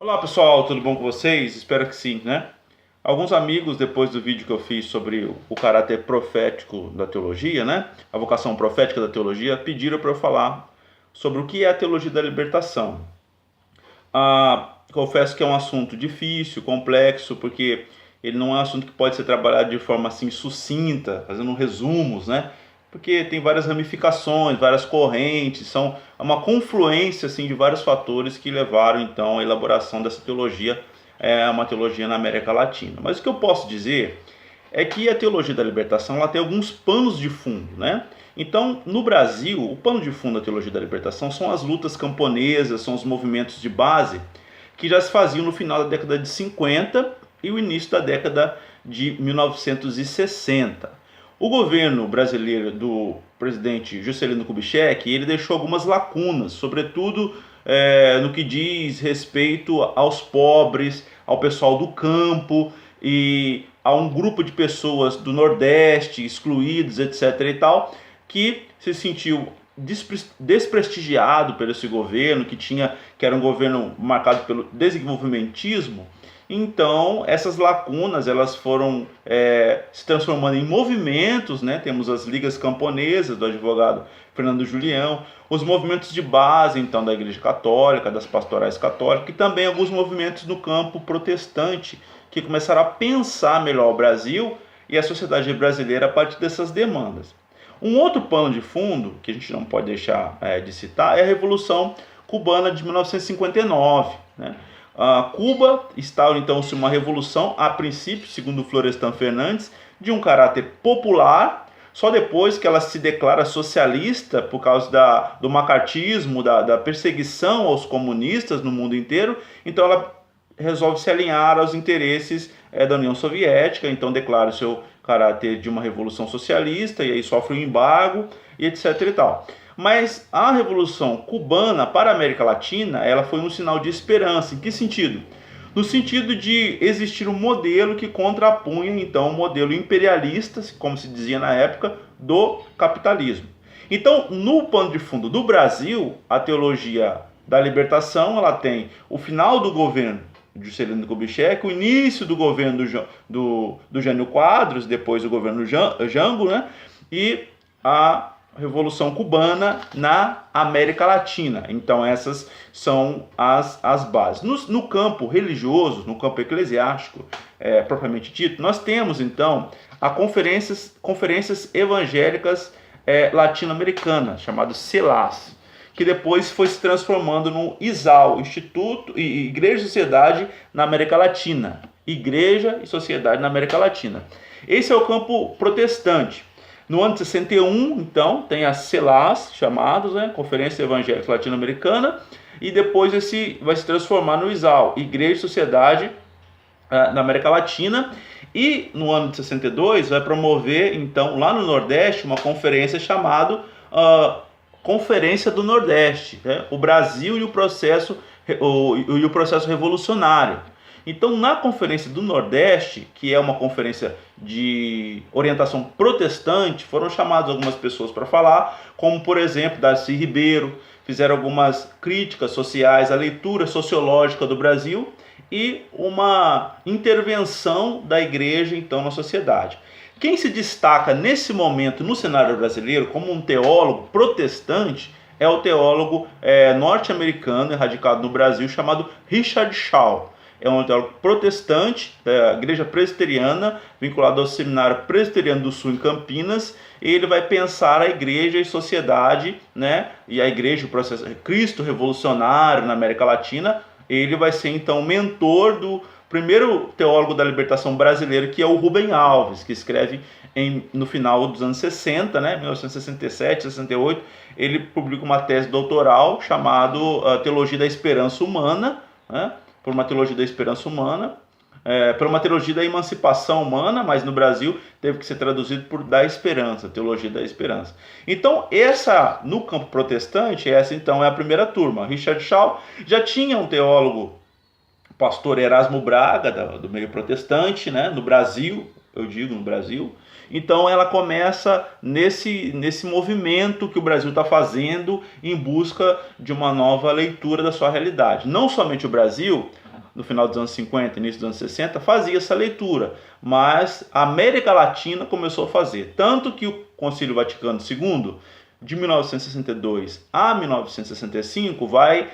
Olá pessoal, tudo bom com vocês? Espero que sim, né? Alguns amigos, depois do vídeo que eu fiz sobre o caráter profético da teologia, né? A vocação profética da teologia, pediram para eu falar sobre o que é a teologia da libertação. Confesso que é um assunto difícil, complexo, porque ele não é um assunto que pode ser trabalhado de forma assim sucinta, fazendo resumos, né? Porque tem várias ramificações, várias correntes, são uma confluência assim de vários fatores que levaram então à elaboração dessa teologia, uma teologia na América Latina. Mas o que eu posso dizer é que a teologia da libertação ela tem alguns panos de fundo, né? Então, no Brasil, o pano de fundo da teologia da libertação são as lutas camponesas, são os movimentos de base que já se faziam no final da década de 50 e o início da década de 1960. O governo brasileiro do presidente Juscelino Kubitschek, ele deixou algumas lacunas, sobretudo no que diz respeito aos pobres, ao pessoal do campo e a um grupo de pessoas do Nordeste, excluídos, etc. e tal, que se sentiu desprestigiado pelo esse governo, que era um governo marcado pelo desenvolvimentismo. Então essas lacunas elas foram se transformando em movimentos, né? Temos as ligas camponesas do advogado Fernando Julião, os movimentos de base então da Igreja Católica, das pastorais católicas e também alguns movimentos no campo protestante que começaram a pensar melhor o Brasil e a sociedade brasileira a partir dessas demandas. Um outro pano de fundo que a gente não pode deixar de citar é a Revolução Cubana de 1959, né? Cuba instaura então uma revolução, a princípio, segundo Florestan Fernandes, de um caráter popular, só depois que ela se declara socialista por causa do macartismo, da perseguição aos comunistas no mundo inteiro, então ela resolve se alinhar aos interesses da União Soviética, então declara o seu caráter de uma revolução socialista e aí sofre um embargo e etc e tal. Mas a Revolução Cubana para a América Latina, ela foi um sinal de esperança. Em que sentido? No sentido de existir um modelo que contrapunha então o modelo imperialista, como se dizia na época, do capitalismo. Então, no pano de fundo do Brasil, a teologia da libertação, ela tem o final do governo de Juscelino Kubitschek, o início do governo do Jânio Quadros, depois do governo Jango, né? E a Revolução Cubana na América Latina. Então essas são as bases. No campo religioso, no campo eclesiástico, propriamente dito, nós temos então as conferências evangélicas latino-americanas, chamadas CELAS, que depois foi se transformando no ISAL, Instituto e Igreja e Sociedade na América Latina. Igreja e Sociedade na América Latina. Esse é o campo protestante. No ano de 61, então, tem as CELAS, chamados, né, Conferência Evangélica Latino-Americana, e depois esse vai se transformar no ISAL, Igreja e Sociedade na América Latina, e no ano de 62 vai promover, então, lá no Nordeste, uma conferência chamada Conferência do Nordeste, né, o Brasil e o processo revolucionário. Então, na Conferência do Nordeste, que é uma conferência de orientação protestante, foram chamadas algumas pessoas para falar, como, por exemplo, Darcy Ribeiro, fizeram algumas críticas sociais à leitura sociológica do Brasil e uma intervenção da igreja, então, na sociedade. Quem se destaca nesse momento no cenário brasileiro como um teólogo protestante é o teólogo norte-americano, radicado no Brasil, chamado Richard Shaw. É um teólogo protestante da igreja presbiteriana, vinculado ao Seminário Presbiteriano do Sul em Campinas. Ele vai pensar a igreja e sociedade, né? E a igreja, o processo Cristo revolucionário na América Latina. Ele vai ser então mentor do primeiro teólogo da libertação brasileira, que é o Rubem Alves, que escreve no final dos anos 60, né? 1967, 68. Ele publica uma tese doutoral chamada Teologia da Esperança Humana, né? Por uma teologia da esperança humana, por uma teologia da emancipação humana, mas no Brasil teve que ser traduzido por da esperança, teologia da esperança. Então, no campo protestante, essa então é a primeira turma. Richard Shaw já tinha um teólogo, pastor Erasmo Braga, do meio protestante, né, no Brasil, eu digo no Brasil. Então ela começa nesse movimento que o Brasil está fazendo em busca de uma nova leitura da sua realidade. Não somente o Brasil, no final dos anos 50, início dos anos 60, fazia essa leitura, mas a América Latina começou a fazer. Tanto que o Concílio Vaticano II, de 1962 a 1965, vai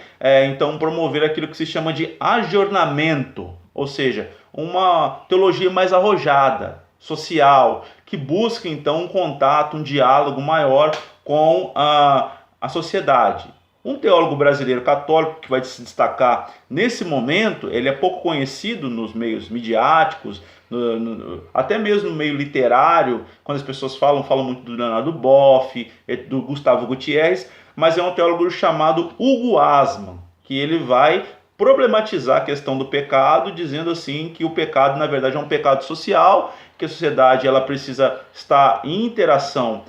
então promover aquilo que se chama de ajornamento, ou seja, uma teologia mais arrojada, social, que busca então um contato, um diálogo maior com a sociedade. Um teólogo brasileiro católico que vai se destacar nesse momento, ele é pouco conhecido nos meios midiáticos, até mesmo no meio literário, quando as pessoas falam muito do Leonardo Boff, do Gustavo Gutierrez, mas é um teólogo chamado Hugo Asman, que ele vai problematizar a questão do pecado, dizendo assim que o pecado na verdade é um pecado social, que a sociedade ela precisa estar em interação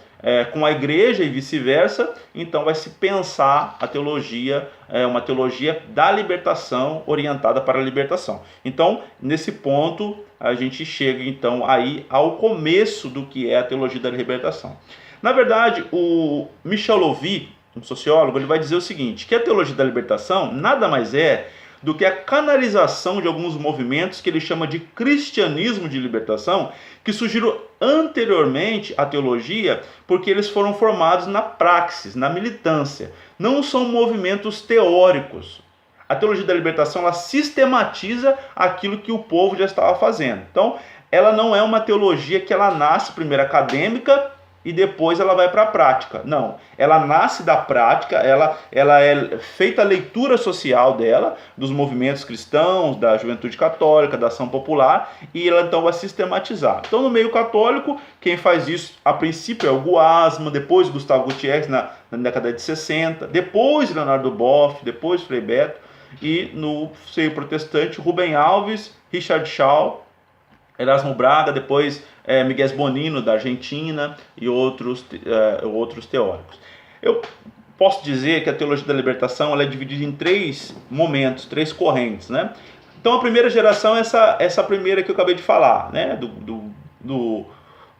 com a igreja e vice-versa. Então vai se pensar a teologia, uma teologia da libertação, orientada para a libertação. Então, nesse ponto, a gente chega então aí ao começo do que é a teologia da libertação. Na verdade, o Michel Louvi, um sociólogo, ele vai dizer o seguinte, que a teologia da libertação nada mais é do que a canalização de alguns movimentos que ele chama de cristianismo de libertação, que surgiram anteriormente à teologia, porque eles foram formados na praxis, na militância. Não são movimentos teóricos. A teologia da libertação ela sistematiza aquilo que o povo já estava fazendo. Então, ela não é uma teologia que ela nasce primeiro acadêmica e depois ela vai para a prática. Não, ela nasce da prática, ela é feita a leitura social dela, dos movimentos cristãos, da juventude católica, da ação popular, e ela então vai sistematizar. Então no meio católico, quem faz isso a princípio é o Hugo Asman, depois Gustavo Gutierrez na década de 60, depois Leonardo Boff, depois Frei Beto, e no seio protestante Rubem Alves, Richard Shaw, Erasmo Braga, depois Miguel Bonino, da Argentina, e outros teóricos. Eu posso dizer que a teologia da libertação ela é dividida em 3 momentos, 3 correntes, né? Então a primeira geração é essa primeira que eu acabei de falar, né? Do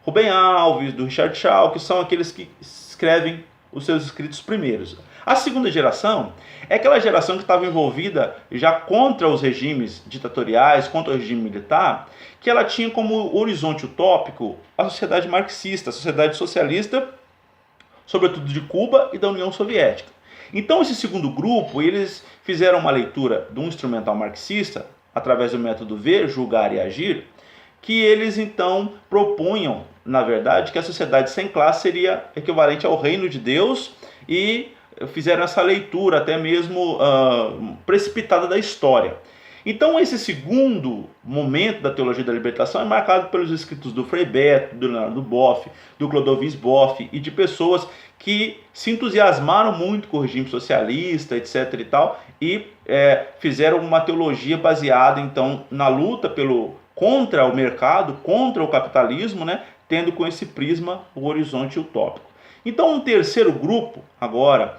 Rubem Alves, do Richard Shaw, que são aqueles que escrevem os seus escritos primeiros. A segunda geração é aquela geração que estava envolvida já contra os regimes ditatoriais, contra o regime militar, que ela tinha como horizonte utópico a sociedade marxista, a sociedade socialista, sobretudo de Cuba e da União Soviética. Então esse segundo grupo, eles fizeram uma leitura de um instrumental marxista, através do método ver, julgar e agir, que eles então propunham, na verdade, que a sociedade sem classe seria equivalente ao reino de Deus, e fizeram essa leitura até mesmo precipitada da história. Então esse segundo momento da teologia da libertação é marcado pelos escritos do Frei Beto, do Leonardo Boff, do Clodovis Boff e de pessoas que se entusiasmaram muito com o regime socialista, etc. e tal, e fizeram uma teologia baseada então na luta contra o mercado, contra o capitalismo, né, tendo com esse prisma o horizonte utópico. Então um terceiro grupo, agora,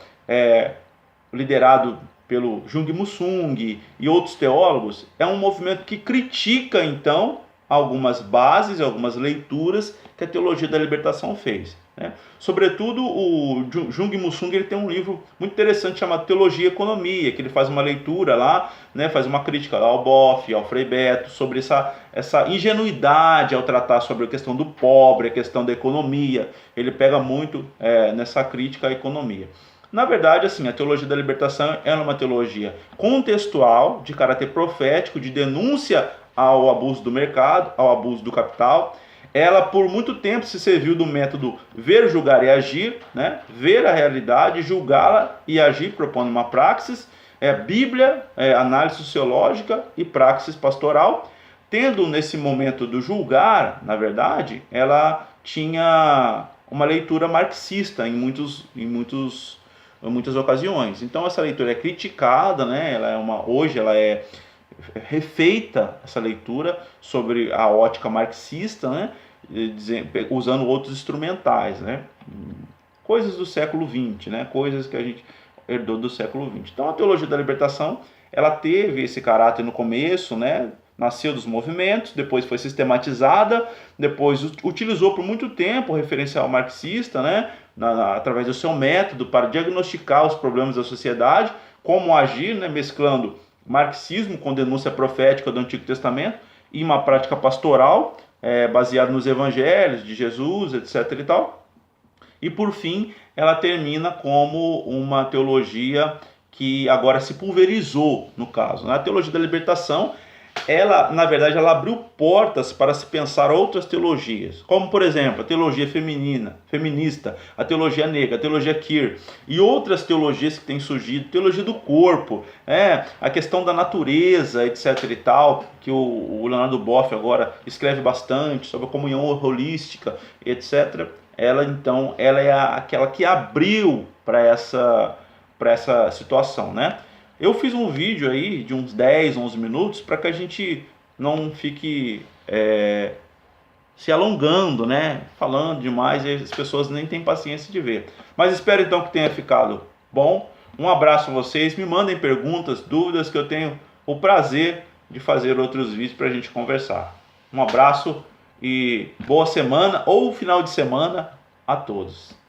liderado pelo Jung Musung e outros teólogos, é um movimento que critica, então, algumas bases, algumas leituras que a teologia da libertação fez, né? Sobretudo, o Jung Musung ele tem um livro muito interessante chamado Teologia e Economia, que ele faz uma leitura lá, né, faz uma crítica ao Boff, ao Frei Beto, sobre essa ingenuidade ao tratar sobre a questão do pobre, a questão da economia. Ele pega muito nessa crítica à economia. Na verdade, assim, a teologia da libertação é uma teologia contextual, de caráter profético, de denúncia ao abuso do mercado, ao abuso do capital. Ela, por muito tempo, se serviu do método ver, julgar e agir, né? Ver a realidade, julgá-la e agir, propondo uma praxis, Bíblia, análise sociológica e praxis pastoral. Tendo nesse momento do julgar, na verdade, ela tinha uma leitura marxista em muitas ocasiões. Então essa leitura é criticada, né? Hoje ela é refeita, essa leitura, sobre a ótica marxista, né? Usando outros instrumentais, né? Coisas do século XX, né? Coisas que a gente herdou do século XX. Então a teologia da libertação ela teve esse caráter no começo, né? Nasceu dos movimentos, depois foi sistematizada, depois utilizou por muito tempo o referencial marxista, né? Através do seu método para diagnosticar os problemas da sociedade, como agir, né? Mesclando marxismo com denúncia profética do Antigo Testamento e uma prática pastoral baseada nos evangelhos de Jesus, etc. e tal. E por fim, ela termina como uma teologia que agora se pulverizou, no caso. A teologia da libertação, ela, na verdade, ela abriu portas para se pensar outras teologias, como, por exemplo, a teologia feminista, a teologia negra, a teologia queer, e outras teologias que têm surgido, teologia do corpo, a questão da natureza, etc. e tal, que o Leonardo Boff agora escreve bastante sobre a comunhão holística, etc. Ela, então, ela é aquela que abriu para essa situação, né? Eu fiz um vídeo aí de uns 10, 11 minutos para que a gente não fique se alongando, né? Falando demais e as pessoas nem têm paciência de ver. Mas espero então que tenha ficado bom. Um abraço a vocês. Me mandem perguntas, dúvidas, que eu tenho o prazer de fazer outros vídeos para a gente conversar. Um abraço e boa semana ou final de semana a todos.